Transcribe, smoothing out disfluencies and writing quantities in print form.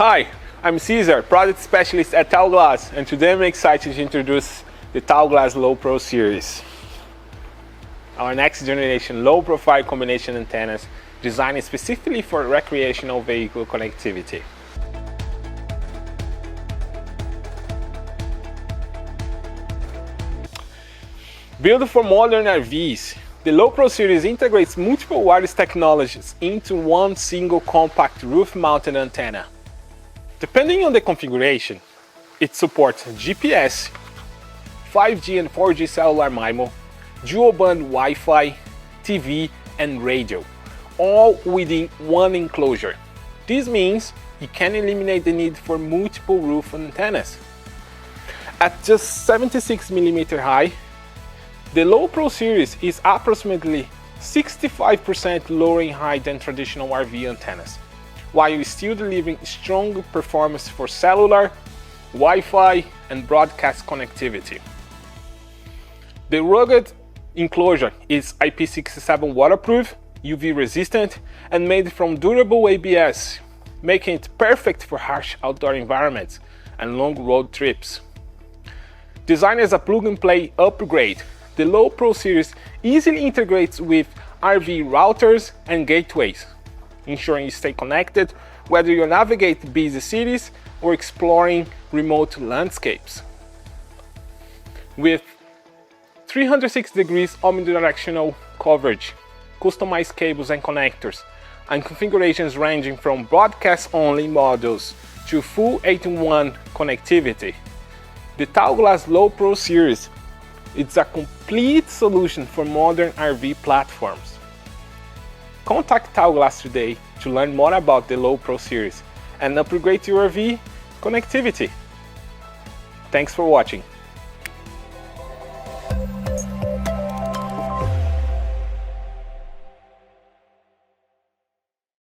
Hi, I'm Cesar, product specialist at Taoglas, and today I'm excited to introduce the Taoglas LoPro Series. Our next generation low profile combination antennas designed specifically for recreational vehicle connectivity. Built for modern RVs, the LoPro Series integrates multiple wireless technologies into one single compact roof-mounted antenna. Depending on the configuration, it supports GPS, 5G and 4G cellular MIMO, dual-band Wi-Fi, TV and radio, all within one enclosure. This means you can eliminate the need for multiple roof antennas. At just 76mm high, the LoPro Series is approximately 65% lower in height than traditional RV antennas, while still delivering strong performance for cellular, Wi-Fi and broadcast connectivity. The rugged enclosure is IP67 waterproof, UV resistant and made from durable ABS, making it perfect for harsh outdoor environments and long road trips. Designed as a plug-and-play upgrade, the LoPro Series easily integrates with RV routers and gateways, ensuring you stay connected whether you navigate busy cities or exploring remote landscapes. With 360 degrees omnidirectional coverage, customized cables and connectors, and configurations ranging from broadcast-only models to full 8-in-1 connectivity, the Taoglas LoPro Series is a complete solution for modern RV platforms. Contact Taoglas today to learn more about the LoPro Series and upgrade your RV connectivity. Thanks for watching.